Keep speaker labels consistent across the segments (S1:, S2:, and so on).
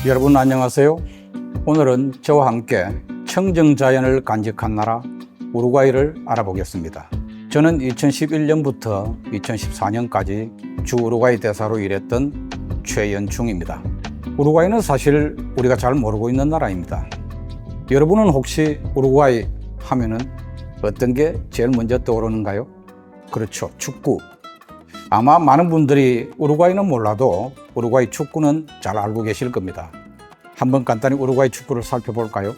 S1: 여러분 안녕하세요. 오늘은 저와 함께 청정자연을 간직한 나라 우루과이를 알아보겠습니다. 저는 2011년부터 2014년까지 주 우루과이 대사로 일했던 최연충입니다. 우루과이는 사실 우리가 잘 모르고 있는 나라입니다. 여러분은 혹시 우루과이 하면은 어떤 게 제일 먼저 떠오르는가요? 그렇죠, 축구. 아마 많은 분들이 우루과이는 몰라도 우루과이 축구는 잘 알고 계실 겁니다. 한번 간단히 우루과이 축구를 살펴볼까요?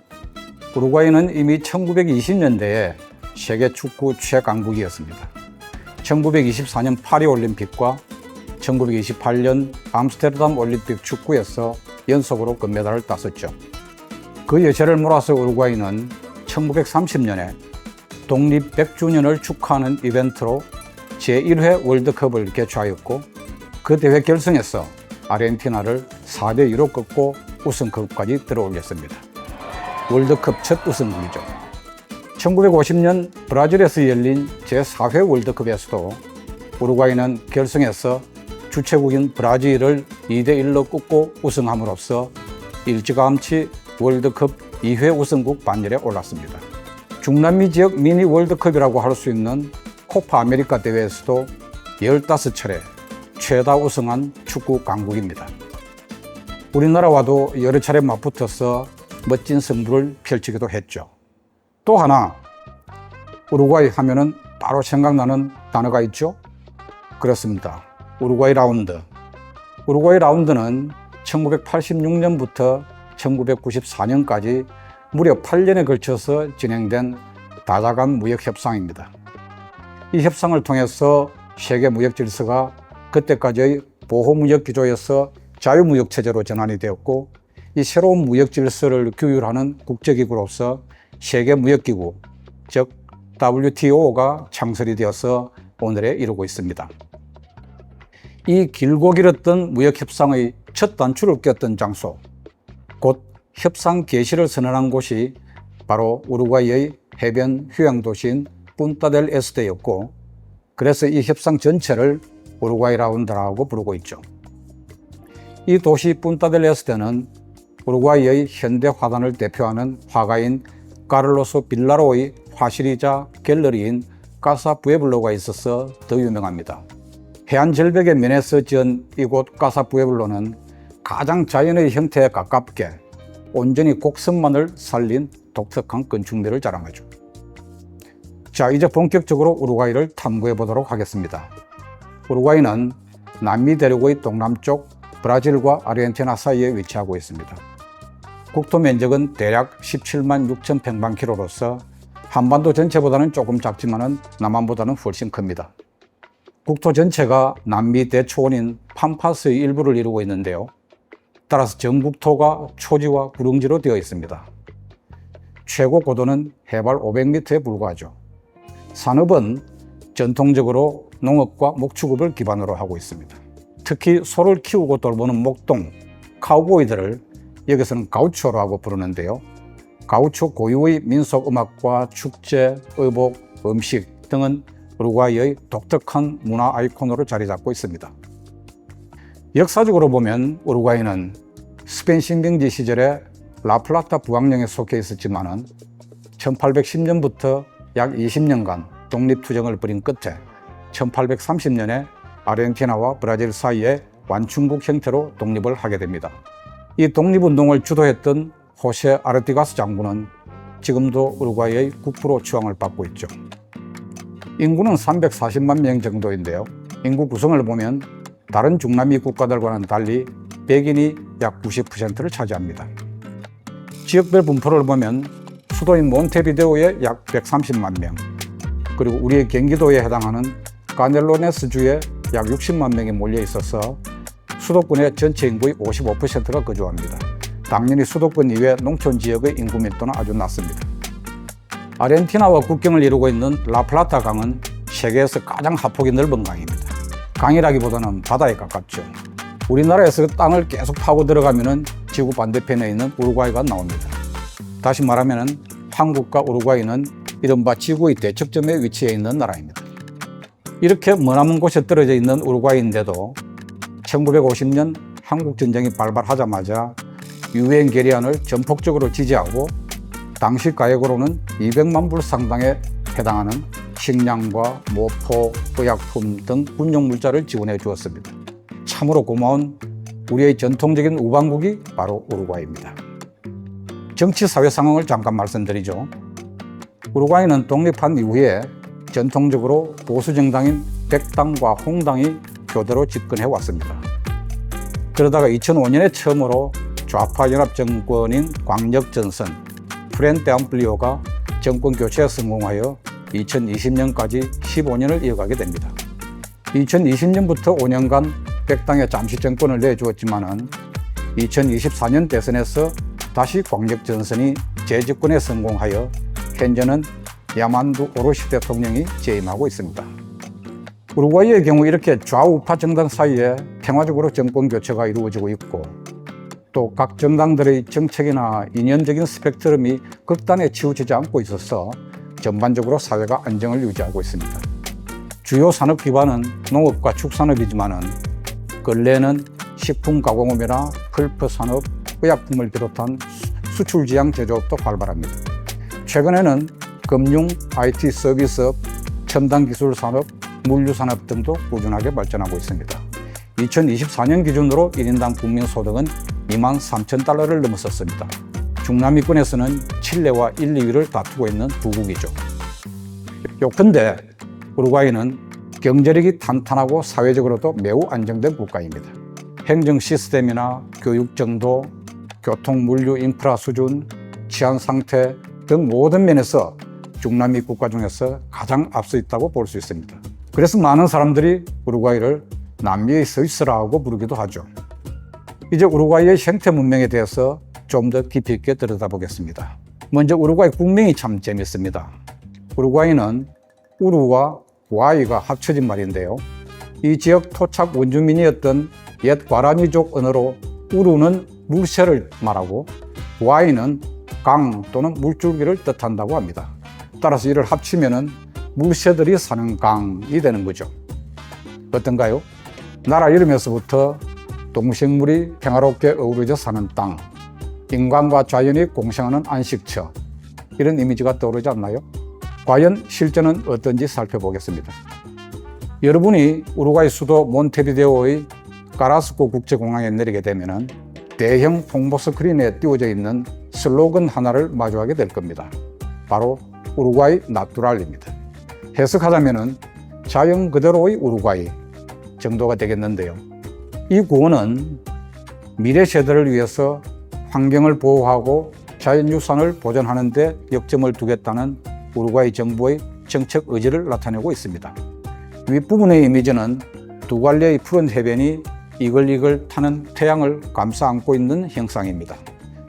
S1: 우루과이는 이미 1920년대에 세계 축구 최강국이었습니다. 1924년 파리올림픽과 1928년 암스테르담 올림픽 축구에서 연속으로 금메달을 땄었죠. 그 여세를 몰아서 우루과이는 1930년에 독립 100주년을 축하하는 이벤트로 제1회 월드컵을 개최하였고, 그 대회 결승에서 아르헨티나를 4대2로 꺾고 우승컵까지 들어올렸습니다. 월드컵 첫 우승국이죠. 1950년 브라질에서 열린 제4회 월드컵에서도 우루과이는 결승에서 주최국인 브라질을 2대1로 꺾고 우승함으로써 일찌감치 월드컵 2회 우승국 반열에 올랐습니다. 중남미 지역 미니 월드컵이라고 할 수 있는 코파 아메리카 대회에서도 15차례 최다 우승한 축구 강국입니다. 우리나라와도 여러 차례 맞붙어서 멋진 승부를 펼치기도 했죠. 또 하나, 우루과이 하면은 바로 생각나는 단어가 있죠? 그렇습니다. 우루과이 라운드. 우루과이 라운드는 1986년부터 1994년까지 무려 8년에 걸쳐서 진행된 다자간 무역 협상입니다. 이 협상을 통해서 세계 무역 질서가 그때까지의 보호무역 기조에서 자유무역체제로 전환이 되었고, 이 새로운 무역 질서를 규율하는 국제기구로서 세계무역기구, 즉 WTO가 창설이 되어서 오늘에 이르고 있습니다. 이 길고 길었던 무역협상의 첫 단추를 꼈던 장소, 곧 협상 개시를 선언한 곳이 바로 우루과이의 해변 휴양도시인 푼타델 에스테였고, 그래서 이 협상 전체를 우루과이 라운드라고 부르고 있죠. 이 도시 푼타델 에스테는 우루과이의 현대 화단을 대표하는 화가인 카를로스 빌라로의 화실이자 갤러리인 카사 부에블로가 있어서 더 유명합니다. 해안 절벽의 면에서 지은 이곳 카사 부에블로는 가장 자연의 형태에 가깝게 온전히 곡선만을 살린 독특한 건축물을 자랑하죠. 자, 이제 본격적으로 우루과이를 탐구해 보도록 하겠습니다. 우루과이는 남미 대륙의 동남쪽 브라질과 아르헨티나 사이에 위치하고 있습니다. 국토 면적은 대략 17만 6천 평방킬로로서 한반도 전체보다는 조금 작지만 남한보다는 훨씬 큽니다. 국토 전체가 남미 대초원인 팜파스의 일부를 이루고 있는데요. 따라서 전국토가 초지와 구릉지로 되어 있습니다. 최고 고도는 해발 500m에 불과하죠. 산업은 전통적으로 농업과 목축업을 기반으로 하고 있습니다. 특히 소를 키우고 돌보는 목동, 카우보이들을 여기서는 가우초라고 부르는데요. 가우초 고유의 민속음악과 축제, 의복, 음식 등은 우루과이의 독특한 문화 아이콘으로 자리 잡고 있습니다. 역사적으로 보면 우루과이는 스페인 식민지 시절에 라플라타 부왕령에 속해 있었지만 1810년부터 약 20년간 독립투쟁을 벌인 끝에 1830년에 아르헨티나와 브라질 사이에 완충국 형태로 독립을 하게 됩니다. 이 독립운동을 주도했던 호세 아르티가스 장군은 지금도 우루과이의 국부로 추앙을 받고 있죠. 인구는 340만 명 정도인데요. 인구 구성을 보면 다른 중남미 국가들과는 달리 백인이 약 90%를 차지합니다. 지역별 분포를 보면 수도인 몬테비데오에 약 130만 명, 그리고 우리의 경기도에 해당하는 카넬로네스주에 약 60만 명이 몰려 있어서 수도권의 전체 인구의 55%가 거주합니다. 당연히 수도권 이외 농촌 지역의 인구 밀도는 아주 낮습니다. 아르헨티나와 국경을 이루고 있는 라플라타 강은 세계에서 가장 하폭이 넓은 강입니다. 강이라기보다는 바다에 가깝죠. 우리나라에서 땅을 계속 파고 들어가면 지구 반대편에 있는 우루과이가 나옵니다. 다시 말하면 한국과 우루과이는 이른바 지구의 대척점에 위치해 있는 나라입니다. 이렇게 머나먼 곳에 떨어져 있는 우루과이인데도 1950년 한국전쟁이 발발하자마자 유엔 결의안을 전폭적으로 지지하고 당시 가액으로는 200만 불 상당에 해당하는 식량과 모포, 의약품 등 군용물자를 지원해 주었습니다. 참으로 고마운 우리의 전통적인 우방국이 바로 우루과이입니다. 정치 사회 상황을 잠깐 말씀드리죠. 우루과이는 독립한 이후에 전통적으로 보수 정당인 백당과 홍당이 교대로 집권해 왔습니다. 그러다가 2005년에 처음으로 좌파 연합 정권인 광역전선 프렌테 암플리오가 정권 교체에 성공하여 2020년까지 15년을 이어가게 됩니다. 2020년부터 5년간 백당에 잠시 정권을 내주었지만은 2024년 대선에서 다시 광역전선이 재집권에 성공하여 현재는 야만두 오로시 대통령이 재임하고 있습니다. 우루과이의 경우 이렇게 좌우파 정당 사이에 평화적으로 정권 교체가 이루어지고 있고 또 각 정당들의 정책이나 이념적인 스펙트럼이 극단에 치우치지 않고 있어서 전반적으로 사회가 안정을 유지하고 있습니다. 주요 산업 기반은 농업과 축산업이지만은 근래에는 식품 가공업이나 펄프 산업, 의약품을 비롯한 수출 지향 제조업도 활발합니다. 최근에는 금융, IT 서비스업, 첨단 기술 산업, 물류 산업 등도 꾸준하게 발전하고 있습니다. 2024년 기준으로 1인당 국민소득은 2만 3천 달러를 넘었었습니다. 중남미권에서는 칠레와 1, 2위를 다투고 있는 두 국이죠. 요컨대 우루과이는 경제력이 탄탄하고 사회적으로도 매우 안정된 국가입니다. 행정 시스템이나 교육 정도, 교통 물류 인프라 수준, 치안 상태 등 모든 면에서 중남미 국가 중에서 가장 앞서 있다고 볼 수 있습니다. 그래서 많은 사람들이 우루과이를 남미의 스위스라고 부르기도 하죠. 이제 우루과이의 생태 문명에 대해서 좀 더 깊이 있게 들여다보겠습니다. 먼저 우루과이 국명이 참 재밌습니다. 우루과이는 우루와 과이가 합쳐진 말인데요. 이 지역 토착 원주민이었던 옛 과라니족 언어로 우루는 물새를 말하고 과이는 강 또는 물줄기를 뜻한다고 합니다. 따라서 이를 합치면은 물새들이 사는 강이 되는 거죠. 어떤가요? 나라 이름에서부터 동식물이 평화롭게 어우러져 사는 땅, 인간과 자연이 공생하는 안식처, 이런 이미지가 떠오르지 않나요? 과연 실제는 어떤지 살펴보겠습니다. 여러분이 우루과이 수도 몬테비데오의 카라스코 국제공항에 내리게 되면 대형 홍보 스크린에 띄워져 있는 슬로건 하나를 마주하게 될 겁니다. 바로 우루과이 나투랄입니다. 해석하자면 자연 그대로의 우루과이 정도가 되겠는데요. 이 구호는 미래 세대를 위해서 환경을 보호하고 자연유산을 보존하는 데 역점을 두겠다는 우루과이 정부의 정책 의지를 나타내고 있습니다. 윗부분의 이미지는 두 갈래의 푸른 해변이 이글이글 타는 태양을 감싸 안고 있는 형상입니다.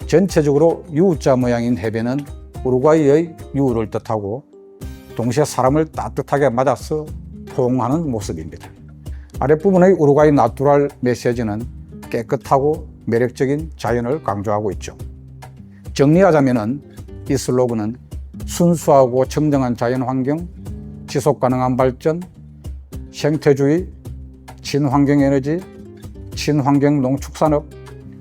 S1: 전체적으로 U자 모양인 해변은 우루과이의 유를 뜻하고 동시에 사람을 따뜻하게 맞아서 포옹하는 모습입니다. 아랫부분의 우루과이 나투랄 메시지는 깨끗하고 매력적인 자연을 강조하고 있죠. 정리하자면 이 슬로건은 순수하고 청정한 자연환경, 지속가능한 발전, 생태주의, 친환경에너지, 친환경 농축산업,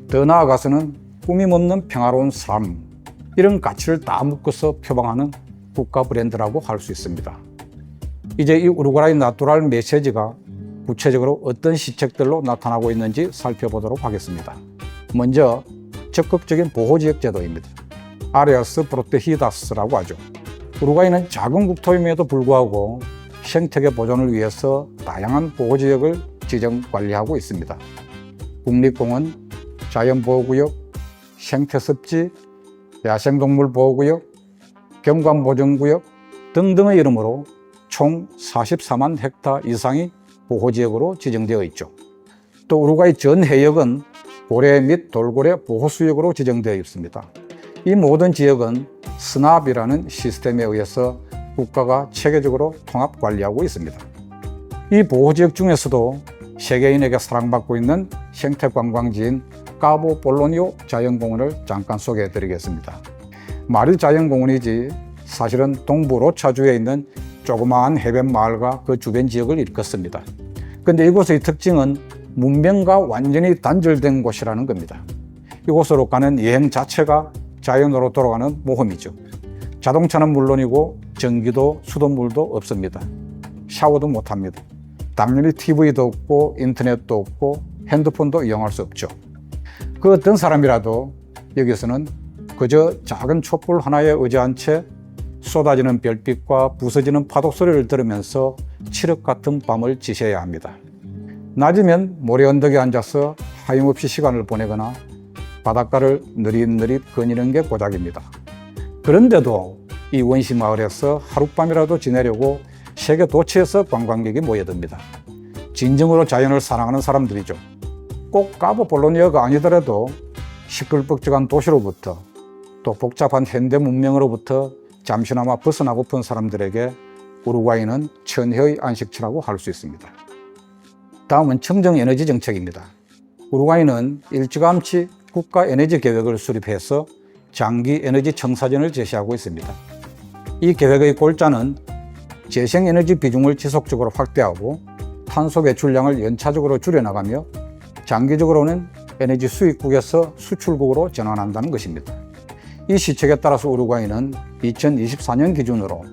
S1: 더 나아가서는 꾸밈없는 평화로운 삶, 이런 가치를 다 묶어서 표방하는 국가 브랜드라고 할 수 있습니다. 이제 이 우루과이 나투랄 메시지가 구체적으로 어떤 시책들로 나타나고 있는지 살펴보도록 하겠습니다. 먼저 적극적인 보호지역 제도입니다. 아레아스 프로테히다스라고 하죠. 우루과이는 작은 국토임에도 불구하고 생태계 보존을 위해서 다양한 보호지역을 지정 관리하고 있습니다. 국립공원, 자연보호구역, 생태습지, 야생동물보호구역, 경관보전구역 등등의 이름으로 총 44만 헥타 이상이 보호지역으로 지정되어 있죠. 또 우루과이 전 해역은 고래 및 돌고래 보호수역으로 지정되어 있습니다. 이 모든 지역은 스납이라는 시스템에 의해서 국가가 체계적으로 통합 관리하고 있습니다. 이 보호지역 중에서도 세계인에게 사랑받고 있는 생태관광지인 까보 볼로니오 자연공원을 잠깐 소개해 드리겠습니다. 말이 자연공원이지 사실은 동부 로차주에 있는 조그마한 해변 마을과 그 주변 지역을 일컫습니다. 그런데 이곳의 특징은 문명과 완전히 단절된 곳이라는 겁니다. 이곳으로 가는 여행 자체가 자연으로 돌아가는 모험이죠. 자동차는 물론이고 전기도 수돗물도 없습니다. 샤워도 못합니다. 당연히 TV도 없고 인터넷도 없고 핸드폰도 이용할 수 없죠. 그 어떤 사람이라도 여기서는 그저 작은 촛불 하나에 의지한 채 쏟아지는 별빛과 부서지는 파도 소리를 들으면서 칠흑 같은 밤을 지새야 합니다. 낮이면 모래 언덕에 앉아서 하염없이 시간을 보내거나 바닷가를 느릿느릿 거니는 게 고작입니다. 그런데도 이 원시 마을에서 하룻밤이라도 지내려고 세계 도처에서 관광객이 모여듭니다. 진정으로 자연을 사랑하는 사람들이죠. 꼭 카보 볼로니아가 아니더라도 시끌벅적한 도시로부터 또 복잡한 현대 문명으로부터 잠시나마 벗어나고픈 사람들에게 우루과이는 천혜의 안식처라고 할 수 있습니다. 다음은 청정에너지 정책입니다. 우루과이는 일찌감치 국가 에너지 계획을 수립해서 장기 에너지 청사진을 제시하고 있습니다. 이 계획의 골자는 재생에너지 비중을 지속적으로 확대하고 탄소 배출량을 연차적으로 줄여나가며 장기적으로는 에너지 수입국에서 수출국으로 전환한다는 것입니다. 이 시책에 따라서 우루과이는 2024년 기준으로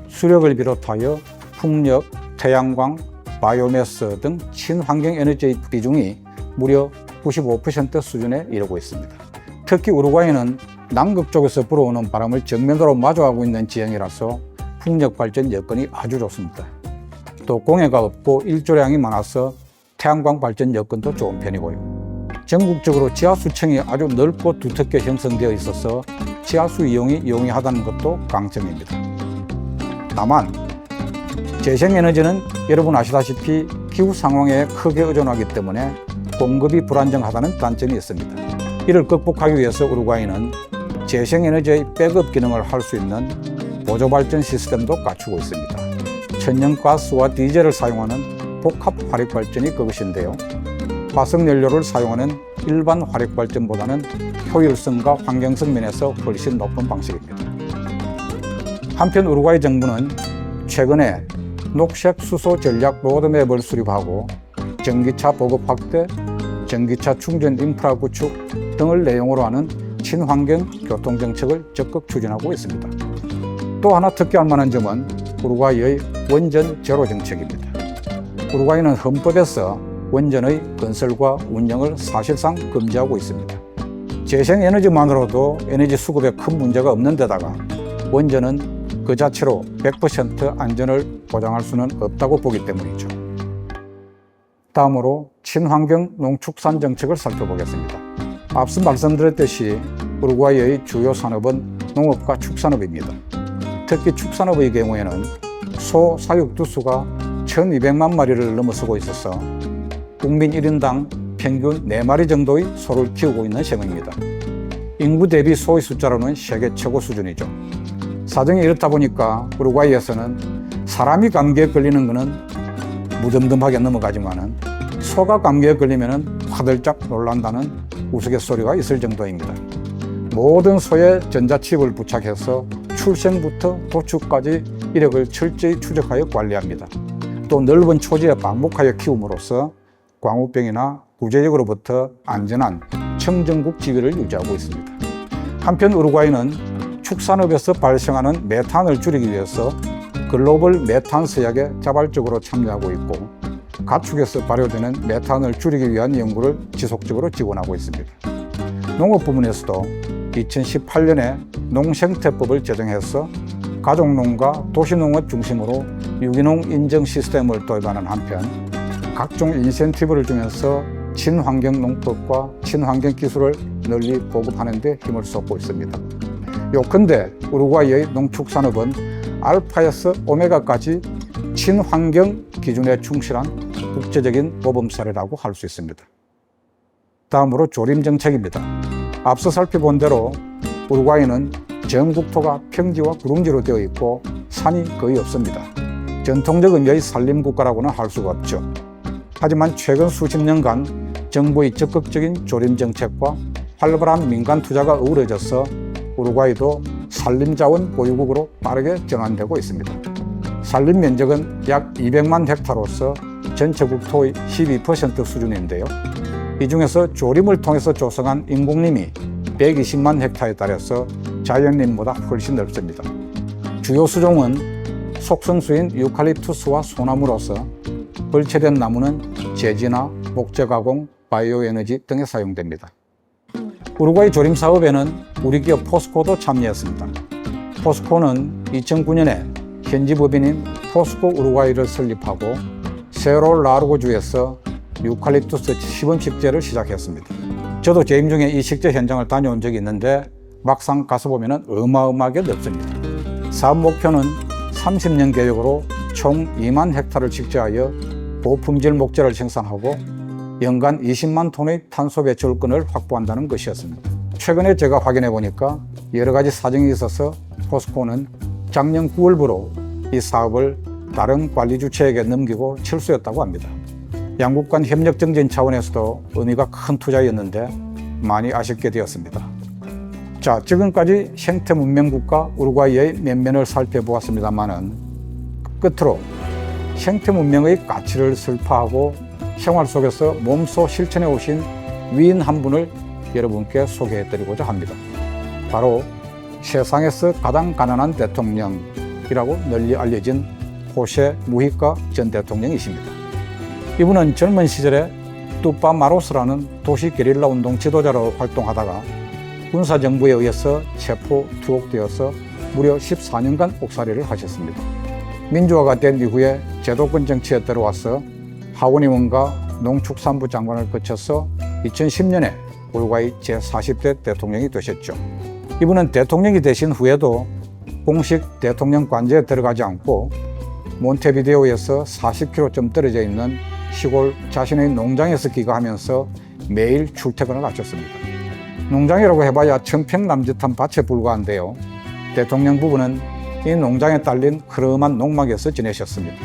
S1: 수력을 비롯하여 풍력, 태양광, 바이오매스 등 친환경 에너지의 비중이 무려 95% 수준에 이르고 있습니다. 특히 우루과이는 남극 쪽에서 불어오는 바람을 정면으로 마주하고 있는 지형이라서 풍력 발전 여건이 아주 좋습니다. 또 공해가 없고 일조량이 많아서 태양광 발전 여건도 좋은 편이고요. 전국적으로 지하수층이 아주 넓고 두텁게 형성되어 있어서 지하수 이용이 용이하다는 것도 강점입니다. 다만 재생에너지는 여러분 아시다시피 기후 상황에 크게 의존하기 때문에 공급이 불안정하다는 단점이 있습니다. 이를 극복하기 위해서 우루과이는 재생에너지의 백업 기능을 할 수 있는 보조발전 시스템도 갖추고 있습니다. 천연가스와 디젤을 사용하는 복합 화력발전이 그것인데요. 화석연료를 사용하는 일반 화력발전보다는 효율성과 환경성 면에서 훨씬 높은 방식입니다. 한편 우루과이 정부는 최근에 녹색 수소 전략 로드맵을 수립하고 전기차 보급 확대, 전기차 충전 인프라 구축 등을 내용으로 하는 친환경 교통정책을 적극 추진하고 있습니다. 또 하나 특기할 만한 점은 우루과이의 원전 제로 정책입니다. 우루과이는 헌법에서 원전의 건설과 운영을 사실상 금지하고 있습니다. 재생에너지만으로도 에너지 수급에 큰 문제가 없는 데다가 원전은 그 자체로 100% 안전을 보장할 수는 없다고 보기 때문이죠. 다음으로 친환경 농축산 정책을 살펴보겠습니다. 앞서 말씀드렸듯이 우루과이의 주요 산업은 농업과 축산업입니다. 특히 축산업의 경우에는 소 사육 두수가 1200만 마리를 넘어서고 있어서 국민 1인당 평균 4마리 정도의 소를 키우고 있는 셈입니다. 인구 대비 소의 숫자로는 세계 최고 수준이죠. 사정이 이렇다 보니까 우루과이에서는 사람이 감기에 걸리는 것은 무덤덤하게 넘어가지만은 소가 감기에 걸리면 화들짝 놀란다는 우스갯소리가 있을 정도입니다. 모든 소에 전자칩을 부착해서 출생부터 도축까지 이력을 철저히 추적하여 관리합니다. 또 넓은 초지에 방목하여 키움으로써 광우병이나 구제역으로부터 안전한 청정국 지위를 유지하고 있습니다. 한편 우루과이는 축산업에서 발생하는 메탄을 줄이기 위해서 글로벌 메탄 서약에 자발적으로 참여하고 있고 가축에서 발효되는 메탄을 줄이기 위한 연구를 지속적으로 지원하고 있습니다. 농업 부문에서도 2018년에 농생태법을 제정해서 가족농가 도시농업 중심으로 유기농 인증 시스템을 도입하는 한편 각종 인센티브를 주면서 친환경 농법과 친환경 기술을 널리 보급하는 데 힘을 쏟고 있습니다. 요컨대 우루과이의 농축산업은 알파에서 오메가까지 친환경 기준에 충실한 국제적인 모범 사례라고 할 수 있습니다. 다음으로 조림 정책입니다. 앞서 살펴본 대로 우루과이는 전 국토가 평지와 구릉지로 되어 있고 산이 거의 없습니다. 전통적 의미의 산림국가라고는 할 수가 없죠. 하지만 최근 수십 년간 정부의 적극적인 조림 정책과 활발한 민간 투자가 어우러져서 우루과이도 산림자원 보유국으로 빠르게 전환되고 있습니다. 산림 면적은 약 200만 헥타로서 전체 국토의 12% 수준인데요. 이 중에서 조림을 통해서 조성한 인공림이 120만 헥타에 달해서 자연림보다 훨씬 넓습니다. 주요 수종은 속성수인 유칼립투스와 소나무로서 벌채된 나무는 제지나 목재 가공, 바이오 에너지 등에 사용됩니다. 우루과이 조림 사업에는 우리 기업 포스코도 참여했습니다. 포스코는 2009년에 현지 법인인 포스코 우루과이를 설립하고 세로 라르고주에서 유칼립투스 시범 식재를 시작했습니다. 저도 재임 중에 이 식재 현장을 다녀온 적이 있는데 막상 가서 보면 어마어마하게 넓습니다. 사업 목표는 30년 계획으로 총 2만 헥타를 식재하여 고품질 목재를 생산하고 연간 20만 톤의 탄소 배출권을 확보한다는 것이었습니다. 최근에 제가 확인해 보니까 여러 가지 사정이 있어서 포스코는 작년 9월부로 이 사업을 다른 관리 주체에게 넘기고 철수했다고 합니다. 양국 간 협력 증진 차원에서도 의미가 큰 투자였는데 많이 아쉽게 되었습니다. 자, 지금까지 생태 문명 국가 우루과이의 면면을 살펴보았습니다만은 끝으로 생태 문명의 가치를 설파하고 생활 속에서 몸소 실천해 오신 위인 한 분을 여러분께 소개해 드리고자 합니다. 바로 세상에서 가장 가난한 대통령이라고 널리 알려진 호세 무히카 전 대통령이십니다. 이분은 젊은 시절에 뚜빠 마로스라는 도시 게릴라 운동 지도자로 활동하다가 군사정부에 의해서 체포, 투옥되어서 무려 14년간 옥살이를 하셨습니다. 민주화가 된 이후에 제도권 정치에 들어와서 하원의원과 농축산부 장관을 거쳐서 2010년에 우루과이 제40대 대통령이 되셨죠. 이분은 대통령이 되신 후에도 공식 대통령 관저에 들어가지 않고 몬테비데오에서 40km쯤 떨어져 있는 시골 자신의 농장에서 귀가하면서 매일 출퇴근을 하셨습니다. 농장이라고 해봐야 천평남짓한 밭에 불과한데요. 대통령 부부는 이 농장에 딸린 흐름한 농막에서 지내셨습니다.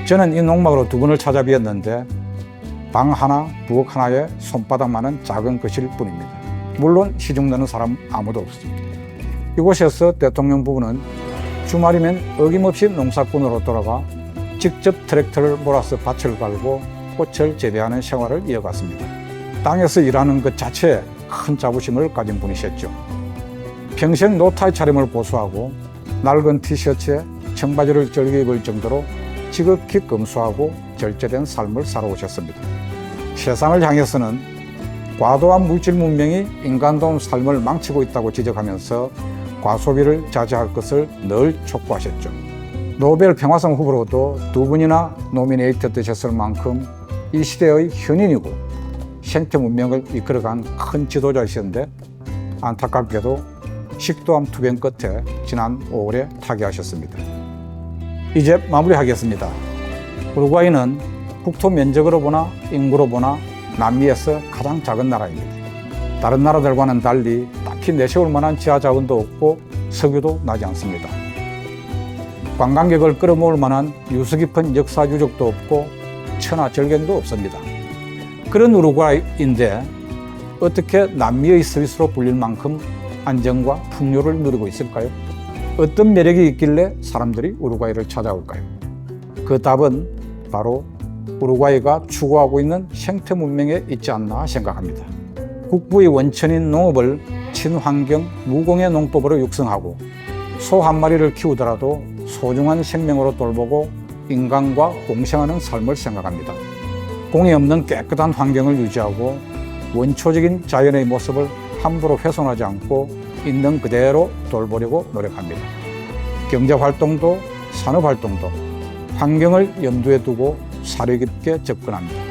S1: 저는 이 농막으로 두 분을 찾아뵈었는데 방 하나, 부엌 하나에 손바닥만한 작은 것일 뿐입니다. 물론 시중 넣는 사람 아무도 없습니다. 이곳에서 대통령 부부는 주말이면 어김없이 농사꾼으로 돌아가 직접 트랙터를 몰아서 밭을 갈고 꽃을 재배하는 생활을 이어갔습니다. 땅에서 일하는 것 자체에 큰 자부심을 가진 분이셨죠. 평생 노타의 차림을 고수하고 낡은 티셔츠에 청바지를 즐겨 입을 정도로 지극히 검소하고 절제된 삶을 살아오셨습니다. 세상을 향해서는 과도한 물질 문명이 인간다운 삶을 망치고 있다고 지적하면서 과소비를 자제할 것을 늘 촉구하셨죠. 노벨 평화상 후보로도 두 분이나 노미네이트 되셨을 만큼 이 시대의 현인이고 생태 문명을 이끌어간 큰 지도자이셨는데 안타깝게도 식도암 투병 끝에 지난 5월에 타계하셨습니다. 이제 마무리하겠습니다. 우루과이는 국토 면적으로 보나 인구로 보나 남미에서 가장 작은 나라입니다. 다른 나라들과는 달리 딱히 내세울 만한 지하 자원도 없고 석유도 나지 않습니다. 관광객을 끌어모을 만한 유수 깊은 역사 유적도 없고 천하절경도 없습니다. 그런 우루과이인데 어떻게 남미의 스위스로 불릴 만큼 안정과 풍요를 누리고 있을까요? 어떤 매력이 있길래 사람들이 우루과이를 찾아올까요? 그 답은 바로 우루과이가 추구하고 있는 생태 문명에 있지 않나 생각합니다. 국부의 원천인 농업을 친환경 무공해 농법으로 육성하고 소 한 마리를 키우더라도 소중한 생명으로 돌보고 인간과 공생하는 삶을 생각합니다. 공해 없는 깨끗한 환경을 유지하고 원초적인 자연의 모습을 함부로 훼손하지 않고 있는 그대로 돌보려고 노력합니다. 경제활동도 산업활동도 환경을 염두에 두고 사려 깊게 접근합니다.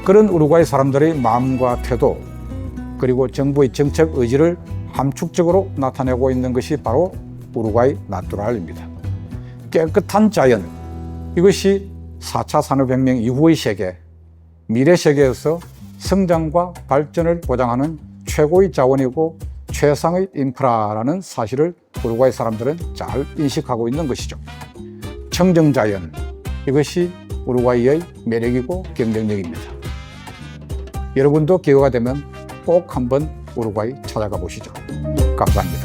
S1: 그런 우루과이 사람들의 마음과 태도 그리고 정부의 정책 의지를 함축적으로 나타내고 있는 것이 바로 우루과이 나뚜랄입니다. 깨끗한 자연, 이것이 4차 산업혁명 이후의 세계, 미래 세계에서 성장과 발전을 보장하는 최고의 자원이고 최상의 인프라라는 사실을 우루과이 사람들은 잘 인식하고 있는 것이죠. 청정자연, 이것이 우루과이의 매력이고 경쟁력입니다. 여러분도 기회가 되면 꼭 한번 우루과이 찾아가 보시죠. 감사합니다.